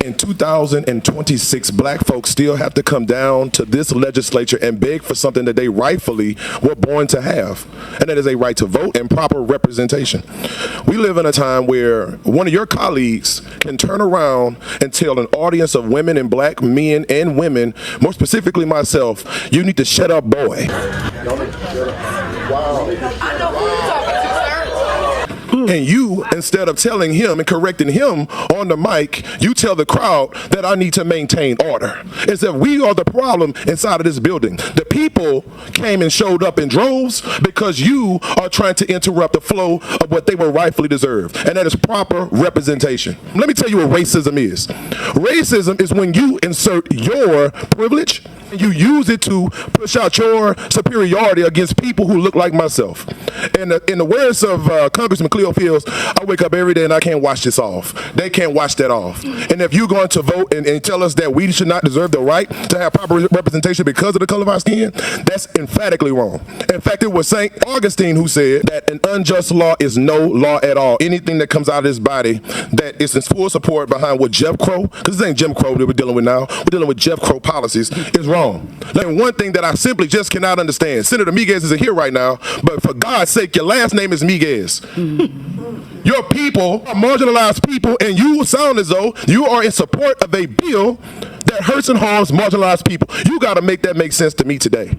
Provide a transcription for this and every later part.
in 2026, black folks still have to come down to this legislature and beg for something that they rightfully were born to have, and that is a right to vote and proper representation. We live in a time where one of your colleagues can turn around and tell an audience of women and black men and women, more specifically myself, you need to shut up, boy. And you, instead of telling him and correcting him on the mic, you tell the crowd that I need to maintain order. As if we are the problem inside of this building. The people came and showed up in droves because you are trying to interrupt the flow of what they were rightfully deserved. And that is proper representation. Let me tell you what racism is. Racism is when you insert your privilege and you use it to push out your superiority against people who look like myself. And in the words of Congressman Cleo Fields, I wake up every day and I can't wash this off. They can't wash that off. And if you're going to vote and tell us that we should not deserve the right to have proper representation because of the color of our skin, that's emphatically wrong. In fact, it was St. Augustine who said that an unjust law is no law at all. Anything that comes out of this body that is in full support behind what JIMCROW, because this ain't JIMCROW that we're dealing with now, we're dealing with JIMCROW policies, is wrong. Like one thing that I simply just cannot understand. Senator Miguez isn't here right now, but for God's sake, your last name is Miguez. Your people are marginalized people, and you sound as though you are in support of a bill that hurts and harms marginalized people. You got to make that make sense to me today.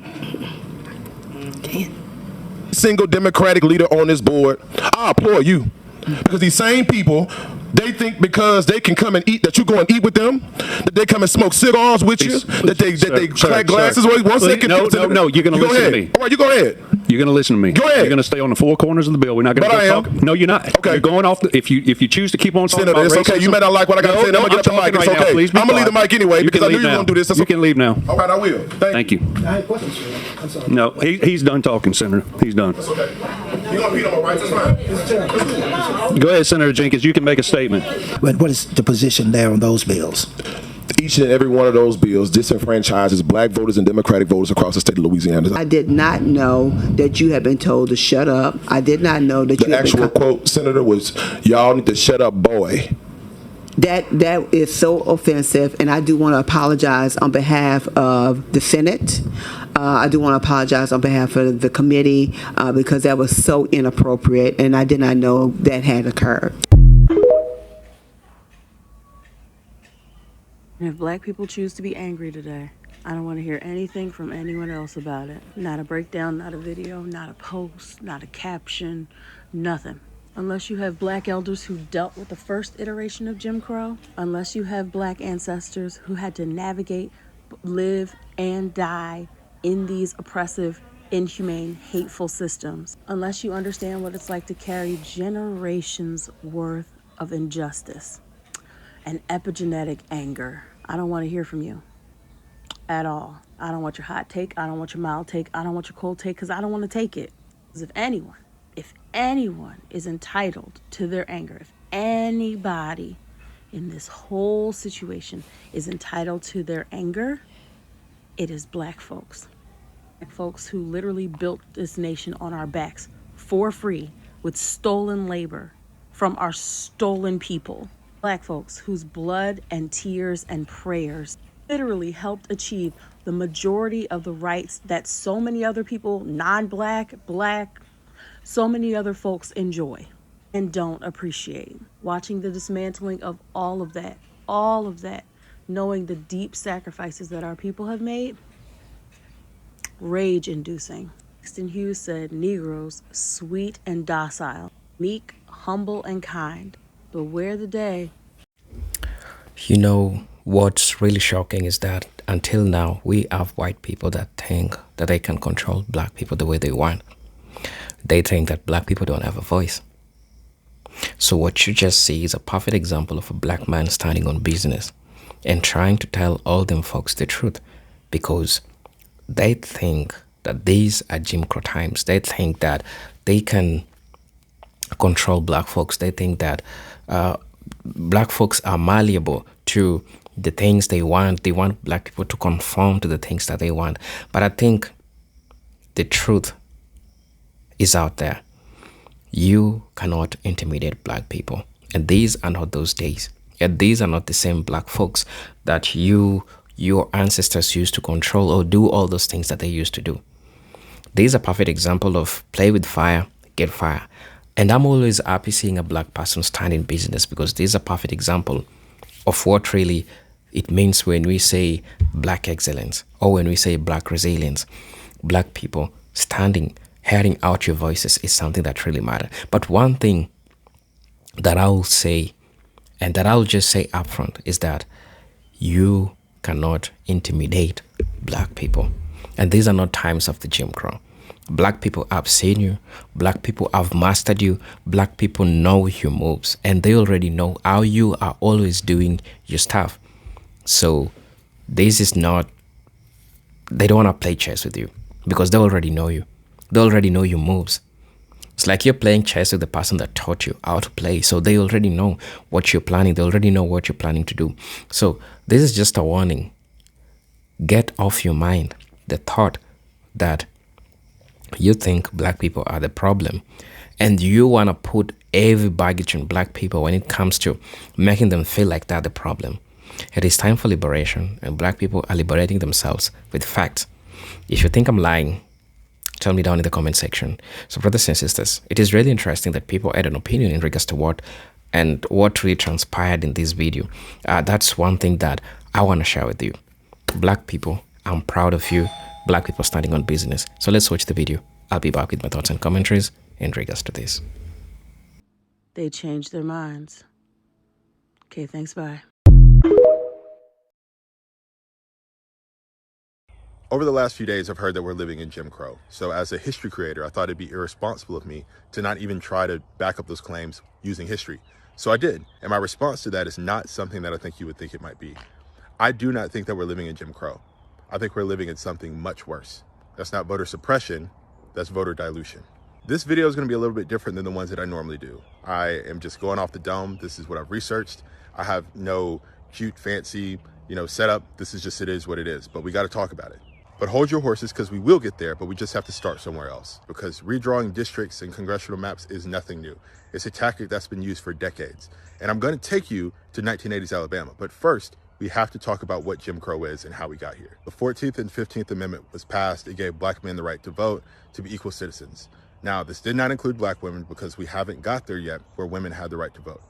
Single Democratic leader on this board, I applaud you, because these same people, they think because they can come and eat, that you go and eat with them, that they come and smoke cigars with you, that they crack glasses. Wait, 1 second. No, you're going to listen to me. All right, you go ahead. You're going to listen to me. Go ahead. You're going to stay on the four corners of the bill. We're not going to talk. No, you're not. Okay. You're going off. If you choose to keep on talking about it's racism, okay. You may not like what I got to say. I'm going to get up the mic. It's okay. I'm going to leave the mic anyway because I knew you were going to do this. You can leave now. All right, I will. Thank you. I have questions for you. I'm sorry. No, he's done talking, Senator. He's done. That's okay. You're going to beat on my rights. That's fine. Go ahead, Senator Jenkins. You can make a statement. But what is the position there on those bills? Each and every one of those bills disenfranchises black voters and Democratic voters across the state of Louisiana. I did not know that you had been told to shut up. I did not know that the actual quote, Senator, was, y'all need to shut up, boy. That is so offensive, and I do want to apologize on behalf of the Senate. I do want to apologize on behalf of the committee because that was so inappropriate, and I did not know that had occurred. And if black people choose to be angry today, I don't want to hear anything from anyone else about it. Not a breakdown, not a video, not a post, not a caption, nothing. Unless you have black elders who dealt with the first iteration of Jim Crow, unless you have black ancestors who had to navigate, live, and die in these oppressive, inhumane, hateful systems, unless you understand what it's like to carry generations worth of injustice and epigenetic anger, I don't want to hear from you at all. I don't want your hot take. I don't want your mild take. I don't want your cold take, because I don't want to take it. Because if anyone is entitled to their anger, if anybody in this whole situation is entitled to their anger, it is black folks. Black folks who literally built this nation on our backs for free with stolen labor from our stolen people. Black folks whose blood and tears and prayers literally helped achieve the majority of the rights that so many other people, non-black, black, so many other folks enjoy and don't appreciate. Watching the dismantling of all of that, knowing the deep sacrifices that our people have made, rage-inducing. Langston Hughes said, Negroes, sweet and docile, meek, humble, and kind. Beware the day. You know, what's really shocking is that until now, we have white people that think that they can control black people the way they want. They think that black people don't have a voice. So what you just see is a perfect example of a black man standing on business and trying to tell all them folks the truth, because they think that these are Jim Crow times. They think that they can control black folks. They think that black folks are malleable to the things they want. They want black people to conform to the things that they want. But I think the truth is out there. You cannot intimidate black people. And these are not those days. Yet these are not the same black folks that your ancestors used to control or do all those things that they used to do. These are a perfect example of play with fire, get fire. And I'm always happy seeing a black person stand in business, because this is a perfect example of what really it means when we say black excellence or when we say black resilience. Black people standing, hearing out your voices is something that really matters. But one thing that I will say, and that I'll just say upfront, is that you cannot intimidate black people. And these are not times of the Jim Crow. Black people have seen you. Black people have mastered you. Black people know your moves, and they already know how you are always doing your stuff. So this is not, they don't want to play chess with you because they already know you. They already know your moves. It's like you're playing chess with the person that taught you how to play. So they already know what you're planning. They already know what you're planning to do. So this is just a warning. Get off your mind the thought that you think black people are the problem, and you want to put every baggage on black people when it comes to making them feel like they're the problem. It is time for liberation, and black people are liberating themselves with facts. If you think I'm lying, tell me down in the comment section. So brothers and sisters, it is really interesting that people had an opinion in regards to what really transpired in this video. That's one thing that I want to share with you. Black people, I'm proud of you. Black people standing on business. So let's watch the video. I'll be back with my thoughts and commentaries in regards to this. They changed their minds. Okay, thanks, bye. Over the last few days, I've heard that we're living in Jim Crow. So as a history creator, I thought it'd be irresponsible of me to not even try to back up those claims using history. So I did. And my response to that is not something that I think you would think it might be. I do not think that we're living in Jim Crow. I think we're living in something much worse. That's not voter suppression, that's voter dilution. This video is going to be a little bit different than the ones that I normally do. I am just going off the dome. This is what I've researched. I have no cute, fancy, setup. This is just, it is what it is, but we got to talk about it. But hold your horses, because we will get there, but we just have to start somewhere else, because redrawing districts and congressional maps is nothing new. It's a tactic that's been used for decades. And I'm going to take you to 1980s Alabama, but first, we have to talk about what Jim Crow is and how we got here. The 14th and 15th Amendment was passed. It gave black men the right to vote, to be equal citizens. Now, this did not include black women, because we haven't got there yet where women had the right to vote.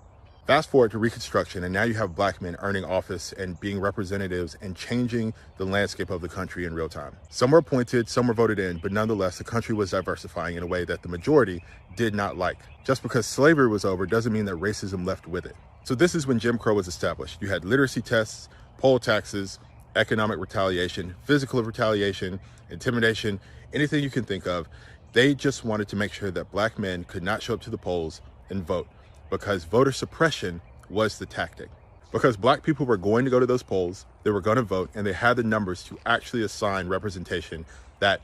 Fast forward to Reconstruction, and now you have black men earning office and being representatives and changing the landscape of the country in real time. Some were appointed, some were voted in, but nonetheless, the country was diversifying in a way that the majority did not like. Just because slavery was over doesn't mean that racism left with it. So this is when Jim Crow was established. You had literacy tests, poll taxes, economic retaliation, physical retaliation, intimidation, anything you can think of. They just wanted to make sure that black men could not show up to the polls and vote, because voter suppression was the tactic. Because black people were going to go to those polls, they were going to vote, and they had the numbers to actually assign representation that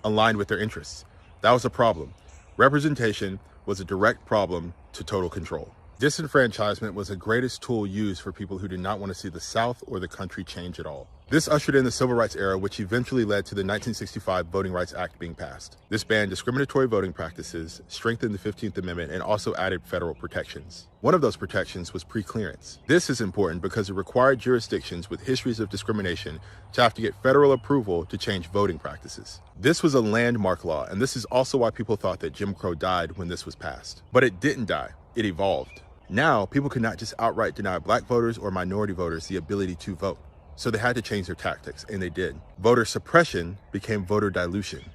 aligned with their interests. That was a problem. Representation was a direct problem to total control. Disenfranchisement was the greatest tool used for people who did not want to see the South or the country change at all. This ushered in the Civil Rights era, which eventually led to the 1965 Voting Rights Act being passed. This banned discriminatory voting practices, strengthened the 15th Amendment, and also added federal protections. One of those protections was pre-clearance. This is important because it required jurisdictions with histories of discrimination to have to get federal approval to change voting practices. This was a landmark law, and this is also why people thought that Jim Crow died when this was passed. But it didn't die. It evolved. Now, people could not just outright deny black voters or minority voters the ability to vote. So they had to change their tactics, and they did. Voter suppression became voter dilution,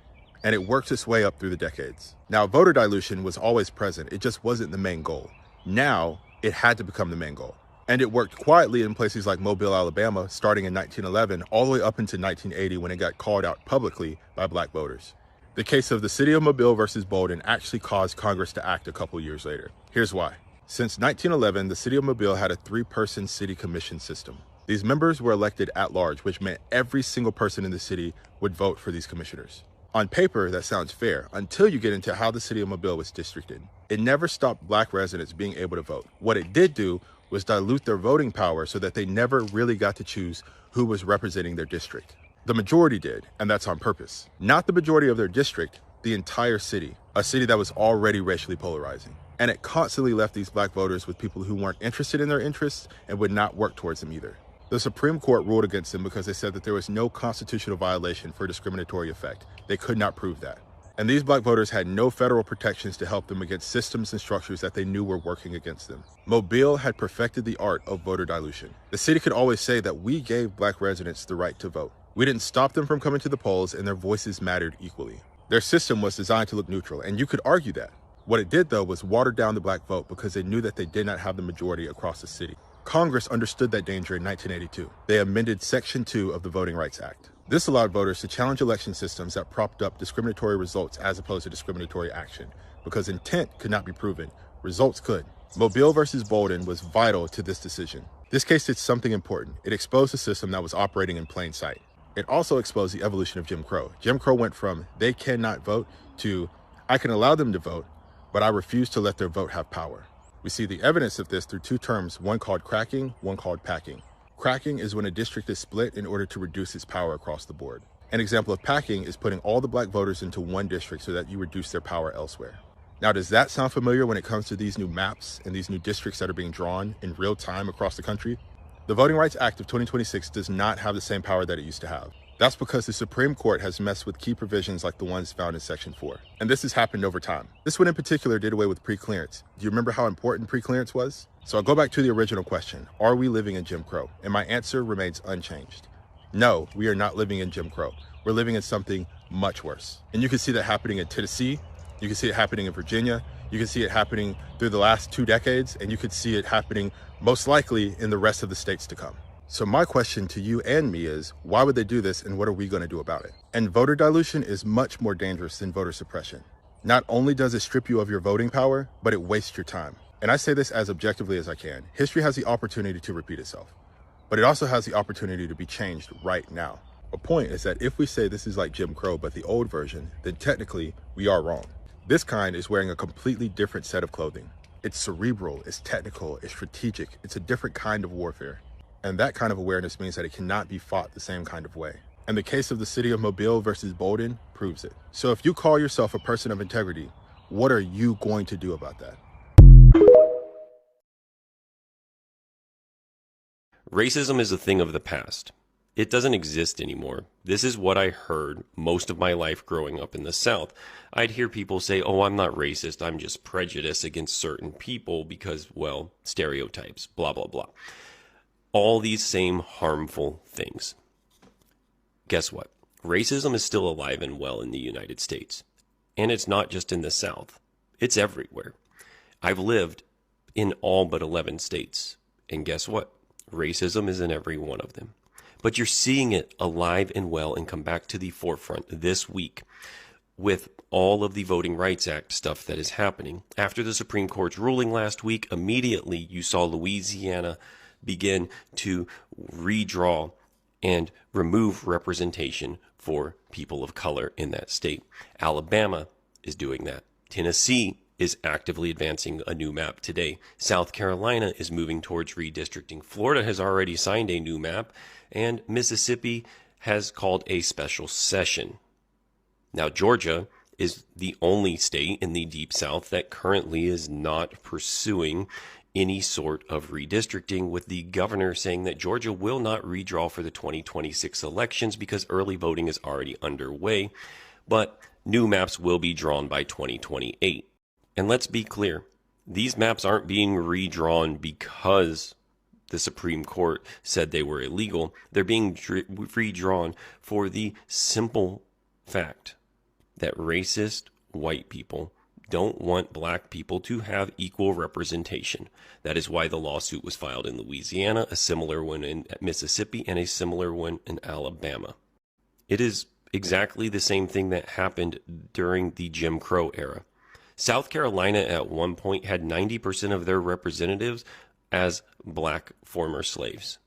and it worked its way up through the decades. Now, voter dilution was always present. It just wasn't the main goal. Now, it had to become the main goal. And it worked quietly in places like Mobile, Alabama, starting in 1911, all the way up into 1980 when it got called out publicly by black voters. The case of the city of Mobile versus Bolden actually caused Congress to act a couple years later. Here's why. Since 1911, the city of Mobile had a 3-person city commission system. These members were elected at large, which meant every single person in the city would vote for these commissioners. On paper, that sounds fair, until you get into how the city of Mobile was districted. It never stopped black residents being able to vote. What it did do was dilute their voting power so that they never really got to choose who was representing their district. The majority did, and that's on purpose. Not the majority of their district, the entire city, a city that was already racially polarizing. And it constantly left these black voters with people who weren't interested in their interests and would not work towards them either. The Supreme Court ruled against them because they said that there was no constitutional violation for discriminatory effect. They could not prove that. And these black voters had no federal protections to help them against systems and structures that they knew were working against them. Mobile had perfected the art of voter dilution. The city could always say that we gave black residents the right to vote. We didn't stop them from coming to the polls, and their voices mattered equally. Their system was designed to look neutral, and you could argue that. What it did, though, was water down the black vote because they knew that they did not have the majority across the city. Congress understood that danger in 1982. They amended Section 2 of the Voting Rights Act. This allowed voters to challenge election systems that propped up discriminatory results as opposed to discriminatory action. Because intent could not be proven, results could. Mobile versus Bolden was vital to this decision. This case did something important. It exposed a system that was operating in plain sight. It also exposed the evolution of Jim Crow. Jim Crow went from they cannot vote to I can allow them to vote, but I refuse to let their vote have power. We see the evidence of this through two terms, one called cracking, one called packing. Cracking is when a district is split in order to reduce its power across the board. An example of packing is putting all the black voters into one district so that you reduce their power elsewhere. Now, does that sound familiar when it comes to these new maps and these new districts that are being drawn in real time across the country? The Voting Rights Act of 2026 does not have the same power that it used to have. That's because the Supreme Court has messed with key provisions like the ones found in Section 4. And this has happened over time. This one in particular did away with pre-clearance. Do you remember how important pre-clearance was? So I'll go back to the original question. Are we living in Jim Crow? And my answer remains unchanged. No, we are not living in Jim Crow. We're living in something much worse. And you can see that happening in Tennessee. You can see it happening in Virginia. You can see it happening through the last 2 decades. And you could see it happening most likely in the rest of the states to come. So my question to you and me is, why would they do this and what are we going to do about it? And voter dilution is much more dangerous than voter suppression. Not only does it strip you of your voting power, but it wastes your time. And I say this as objectively as I can. History has the opportunity to repeat itself, but it also has the opportunity to be changed right now. A point is that if we say this is like Jim Crow, but the old version, then technically we are wrong. This kind is wearing a completely different set of clothing. It's cerebral, it's technical, it's strategic, it's a different kind of warfare. And that kind of awareness means that it cannot be fought the same kind of way. And the case of the city of Mobile versus Bolden proves it. So if you call yourself a person of integrity, what are you going to do about that? Racism is a thing of the past. It doesn't exist anymore. This is what I heard most of my life growing up in the South. I'd hear people say, oh, I'm not racist, I'm just prejudiced against certain people because, well, stereotypes, blah, blah, blah. All these same harmful things. Guess what? Racism is still alive and well in the United States. And it's not just in the South. It's everywhere. I've lived in all but 11 states. And guess what? Racism is in every one of them. But you're seeing it alive and well and come back to the forefront this week with all of the Voting Rights Act stuff that is happening. After the Supreme Court's ruling last week, immediately you saw Louisiana begin to redraw and remove representation for people of color in that state. Alabama is doing that. Tennessee is actively advancing a new map today. South Carolina is moving towards redistricting. Florida has already signed a new map, and Mississippi has called a special session. Now, Georgia is the only state in the Deep South that currently is not pursuing any sort of redistricting, with the governor saying that Georgia will not redraw for the 2026 elections because early voting is already underway, but new maps will be drawn by 2028. And let's be clear, these maps aren't being redrawn because the Supreme Court said they were illegal. They're being redrawn for the simple fact that racist white people don't want black people to have equal representation. That is why the lawsuit was filed in Louisiana, a similar one in Mississippi, and a similar one in Alabama. It is exactly the same thing that happened during the Jim Crow era. South Carolina at one point had 90% of their representatives as black former slaves.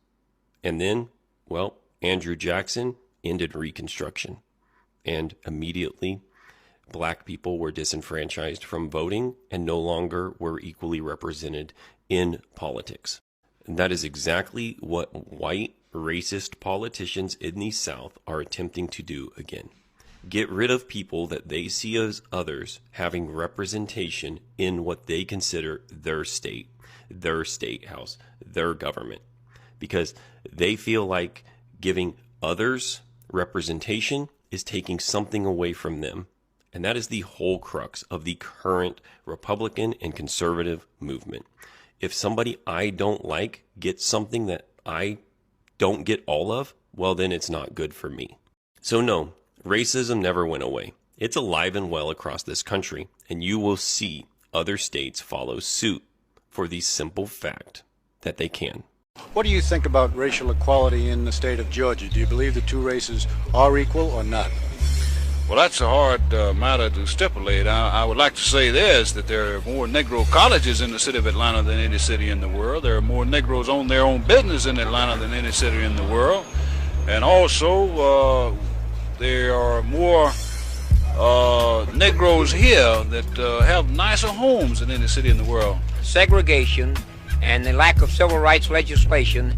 And then, well, Andrew Jackson ended Reconstruction. And immediately, black people were disenfranchised from voting and no longer were equally represented in politics. And that is exactly what white racist politicians in the South are attempting to do again. Get rid of people that they see as others having representation in what they consider their state house, their government, because they feel like giving others representation is taking something away from them. And that is the whole crux of the current Republican and conservative movement. If somebody I don't like gets something that I don't get all of, well, then it's not good for me. So no, racism never went away. It's alive and well across this country, and you will see other states follow suit for the simple fact that they can. What do you think about racial equality in the state of Georgia? Do you believe the two races are equal or not? Well, that's a hard matter to stipulate. I would like to say this, that there are more Negro colleges in the city of Atlanta than any city in the world. There are more Negroes own their own business in Atlanta than any city in the world. And also, there are more Negroes here that have nicer homes than any city in the world. Segregation and the lack of civil rights legislation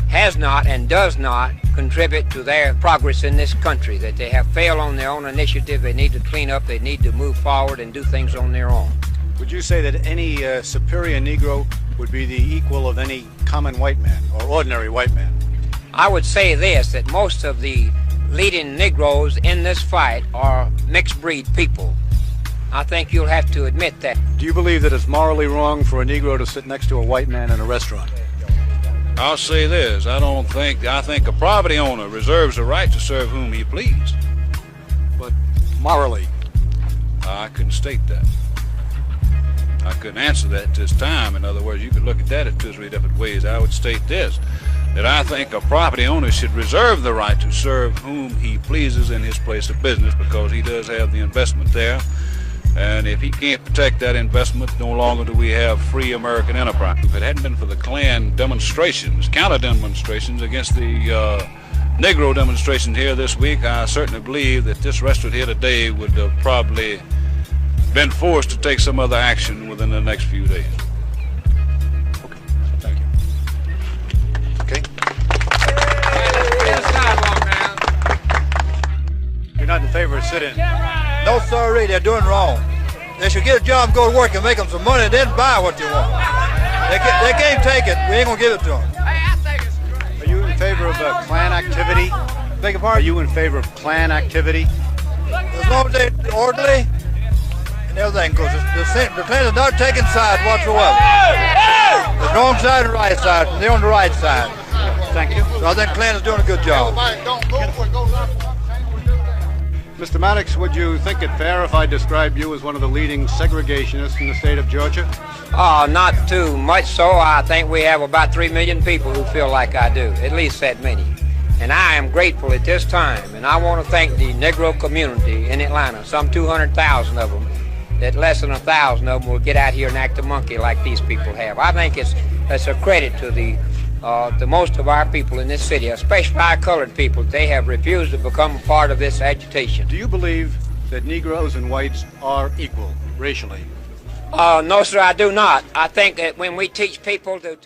has not and does not contribute to their progress in this country, that they have failed on their own initiative. They need to clean up, they need to move forward and do things on their own. Would you say that any superior Negro would be the equal of any common white man or ordinary white man? I would say this, that most of the leading Negroes in this fight are mixed breed people. I think you'll have to admit that. Do you believe that it's morally wrong for a Negro to sit next to a white man in a restaurant? I'll say this, I think a property owner reserves the right to serve whom he please. But morally? I couldn't state that. I couldn't answer that at this time. In other words, you could look at that in 2 or 3 different ways. I would state this, that I think a property owner should reserve the right to serve whom he pleases in his place of business, because he does have the investment there. And if he can't protect that investment, no longer do we have free American enterprise. If it hadn't been for the Klan demonstrations, counter-demonstrations against the Negro demonstration here this week, I certainly believe that this restaurant here today would have probably been forced to take some other action within the next few days. Okay, thank you. Okay. You're not in favor of sit-in? No, sorry, they're doing wrong. They should get a job, go to work, and make them some money, then buy what they want. They can't take it. We ain't gonna give it to them. Are you in favor of Klan activity? Beg your pardon? Are you in favor of Klan activity? As long as they're orderly and everything, because the Klans are not taking sides whatsoever. There's wrong side and right side, and they're on the right side. Thank you. So I think Klan is doing a good job. Mr. Maddox, would you think it fair if I described you as one of the leading segregationists in the state of Georgia? Not too much so. I think we have about 3 million people who feel like I do, at least that many. And I am grateful at this time, and I want to thank the Negro community in Atlanta, some 200,000 of them, that less than 1,000 of them will get out here and act a monkey like these people have. I think it's a credit to the most of our people in this city, especially our colored people. They have refused to become a part of this agitation. Do you believe that Negroes and whites are equal racially? No, sir, I do not. I think that when we teach people to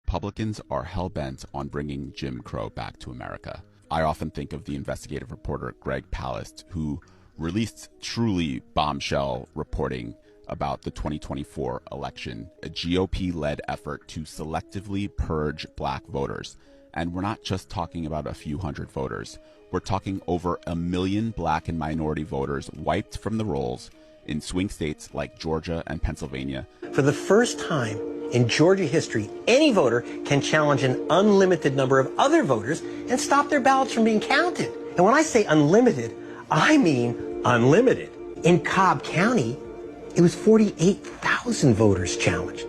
Republicans are hell-bent on bringing Jim Crow back to America. I often think of the investigative reporter Greg Palast, who released truly bombshell reporting about the 2024 election, a GOP-led effort to selectively purge black voters. And we're not just talking about a few hundred voters. We're talking over 1 million black and minority voters wiped from the rolls in swing states like Georgia and Pennsylvania. For the first time in Georgia history, any voter can challenge an unlimited number of other voters and stop their ballots from being counted. And when I say unlimited, I mean unlimited. In Cobb County, it was 48,000 voters challenged.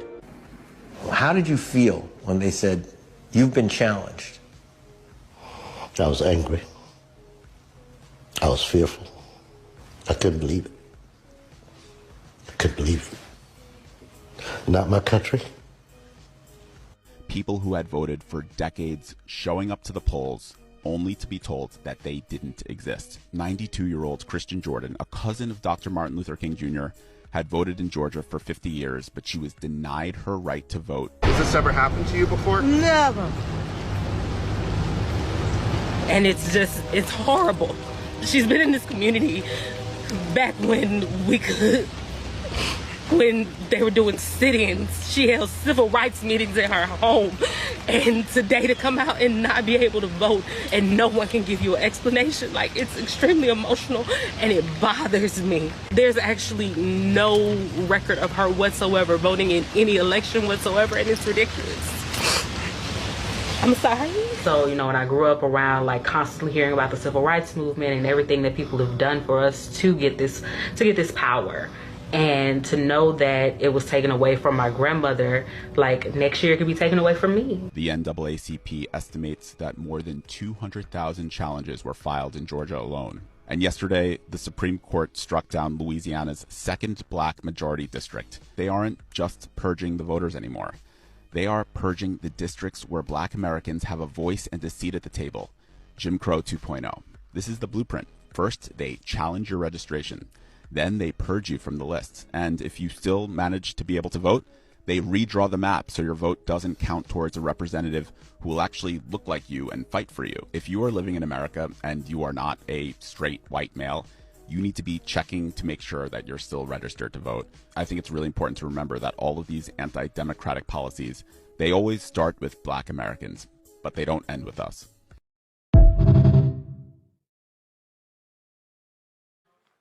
How did you feel when they said, you've been challenged? I was angry. I was fearful. I couldn't believe it. I couldn't believe it. Not my country. People who had voted for decades showing up to the polls only to be told that they didn't exist. 92-year-old Christian Jordan, a cousin of Dr. Martin Luther King Jr., had voted in Georgia for 50 years, but she was denied her right to vote. Has this ever happened to you before? Never. Never. You not in favor of sit-in? No, sir, I do not. I think a property owner reserves the right to serve whom he pleases in his place of business. Get rid of people that they see as others having representation in what they consider their state house, their government. Has this ever happened to you before? Never. And it's horrible. She's been in this community back when when they were doing sit-ins. She held civil rights meetings in her home. And today to come out and not be able to vote and no one can give you an explanation, like, it's extremely emotional and it bothers me. There's actually no record of her whatsoever voting in any election whatsoever, and it's ridiculous. I'm sorry. So, when I grew up around, like, constantly hearing about the civil rights movement and everything that people have done for us to get this power, and to know that it was taken away from my grandmother, like, next year it could be taken away from me. The NAACP estimates that more than 200,000 challenges were filed in Georgia alone. And yesterday, the Supreme Court struck down Louisiana's second black majority district. They aren't just purging the voters anymore. They are purging the districts where black Americans have a voice and a seat at the table. Jim Crow 2.0. This is the blueprint. First, they challenge your registration. Then they purge you from the list. And if you still manage to be able to vote, they redraw the map so your vote doesn't count towards a representative who will actually look like you and fight for you. If you are living in America and you are not a straight white male, you need to be checking to make sure that you're still registered to vote. I think it's really important to remember that all of these anti-democratic policies, they always start with black Americans, but they don't end with us.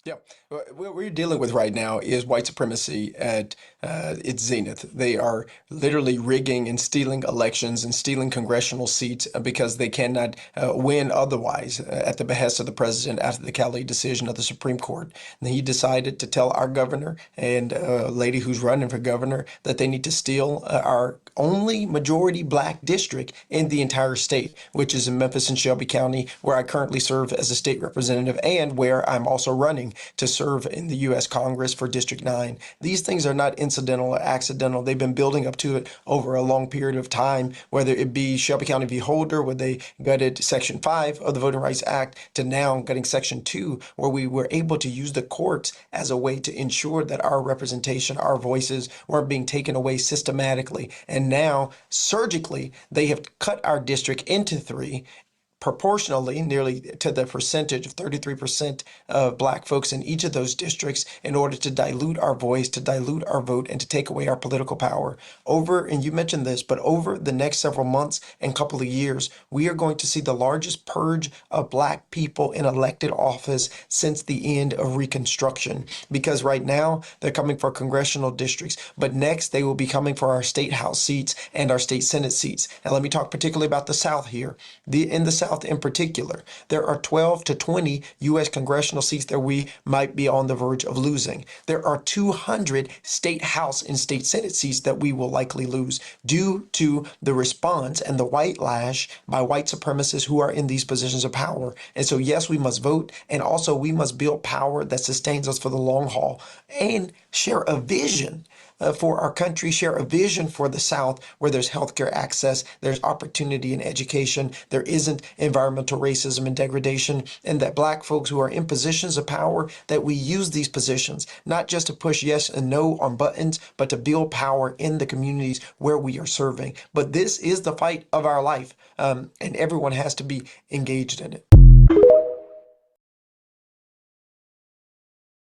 Yeah, what we're dealing with right now is white supremacy at its zenith. They are literally rigging and stealing elections and stealing congressional seats because they cannot win otherwise at the behest of the president after the Cali decision of the Supreme Court. And he decided to tell our governor and a lady who's running for governor that they need to steal our only majority black district in the entire state, which is in Memphis and Shelby County, where I currently serve as a state representative and where I'm also running to serve in the U.S. Congress for District 9. These things are not incidental or accidental. They've been building up to it over a long period of time, whether it be Shelby County v. Holder, where they gutted Section 5 of the Voting Rights Act, to now gutting Section 2, where we were able to use the courts as a way to ensure that our representation, our voices weren't being taken away systematically. And now, surgically, they have cut our district into 3, proportionally, nearly to the percentage of 33% of black folks in each of those districts, in order to dilute our voice, to dilute our vote, and to take away our political power. And you mentioned this, but over the next several months and couple of years, we are going to see the largest purge of black people in elected office since the end of Reconstruction. Because right now, they're coming for congressional districts, but next they will be coming for our state house seats and our state senate seats. Now, let me talk particularly about the South here. In the South in particular, there are 12 to 20 U.S. congressional seats that we might be on the verge of losing. There are 200 state house and state senate seats that we will likely lose due to the response and the white lash by white supremacists who are in these positions of power. And so, yes, we must vote, and also we must build power that sustains us for the long haul and share a vision for our country, share a vision for the South where there's healthcare access, there's opportunity in education, there isn't environmental racism and degradation, and that black folks who are in positions of power, that we use these positions, not just to push yes and no on buttons, but to build power in the communities where we are serving. But this is the fight of our life, and everyone has to be engaged in it.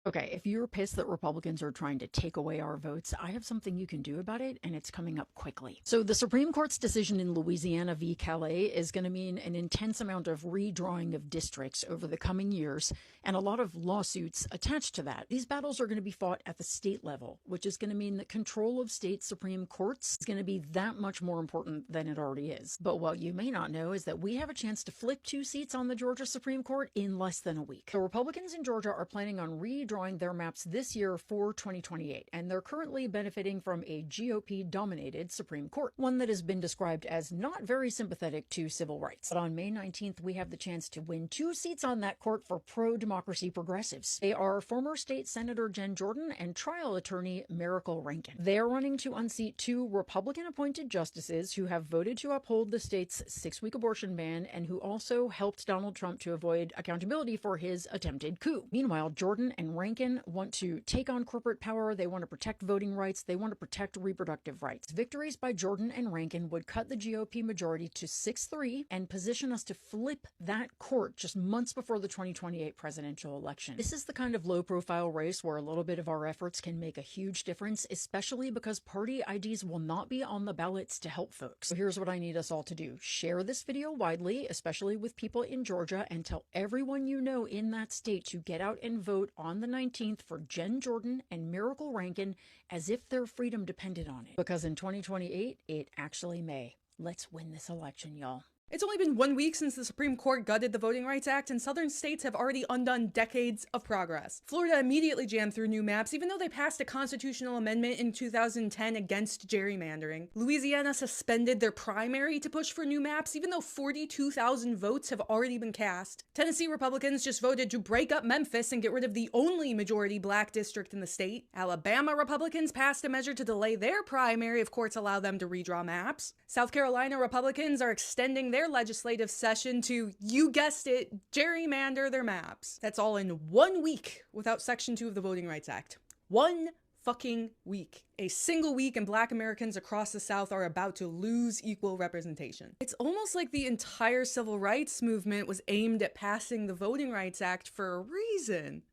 Okay, if you're pissed that Republicans are trying to take away our votes, I have something you can do about it, and it's coming up quickly. So the Supreme Court's decision in Louisiana v. Calais is going to mean an intense amount of redrawing of districts over the coming years, and a lot of lawsuits attached to that. These battles are going to be fought at the state level, which is going to mean that control of state Supreme Courts is going to be that much more important than it already is. But what you may not know is that we have a chance to flip 2 seats on the Georgia Supreme Court in less than a week. The Republicans in Georgia are planning on redrawing their maps this year for 2028, and they're currently benefiting from a GOP-dominated Supreme Court, one that has been described as not very sympathetic to civil rights. But on May 19th, we have the chance to win 2 seats on that court for pro-democracy progressives. They are former state Senator Jen Jordan and trial attorney Miracle Rankin. They are running to unseat 2 Republican-appointed justices who have voted to uphold the state's 6-week abortion ban and who also helped Donald Trump to avoid accountability for his attempted coup. Meanwhile, Jordan and Rankin Rankin want to take on corporate power. They want to protect voting rights. They want to protect reproductive rights. Victories by Jordan and Rankin would cut the GOP majority to 6-3 and position us to flip that court just months before the 2028 presidential election. This is the kind of low-profile race where a little bit of our efforts can make a huge difference, especially because party IDs will not be on the ballots to help folks. So here's what I need us all to do. Share this video widely, especially with people in Georgia, and tell everyone you know in that state to get out and vote on the 19th for Jen Jordan and Miracle Rankin as if their freedom depended on it. Because in 2028, it actually may. Let's win this election, y'all. It's only been 1 week since the Supreme Court gutted the Voting Rights Act, and southern states have already undone decades of progress. Florida immediately jammed through new maps, even though they passed a constitutional amendment in 2010 against gerrymandering. Louisiana suspended their primary to push for new maps, even though 42,000 votes have already been cast. Tennessee Republicans just voted to break up Memphis and get rid of the only majority black district in the state. Alabama Republicans passed a measure to delay their primary if courts allow them to redraw maps. South Carolina Republicans are extending their legislative session to, you guessed it, gerrymander their maps. That's all in 1 week without Section 2 of the Voting Rights Act. 1 fucking week. A single week, and black Americans across the South are about to lose equal representation. It's almost like the entire civil rights movement was aimed at passing the Voting Rights Act for a reason.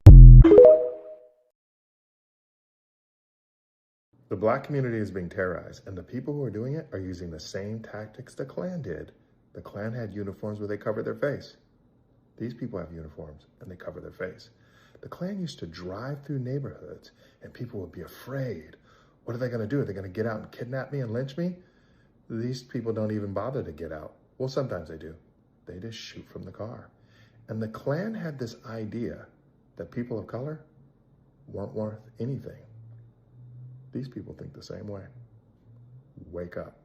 The black community is being terrorized, and the people who are doing it are using the same tactics the Klan did. The Klan had uniforms where they covered their face. These people have uniforms and they cover their face. The Klan used to drive through neighborhoods and people would be afraid. What are they going to do? Are they going to get out and kidnap me and lynch me? These people don't even bother to get out. Well, sometimes they do. They just shoot from the car. And the Klan had this idea that people of color weren't worth anything. These people think the same way. Wake up.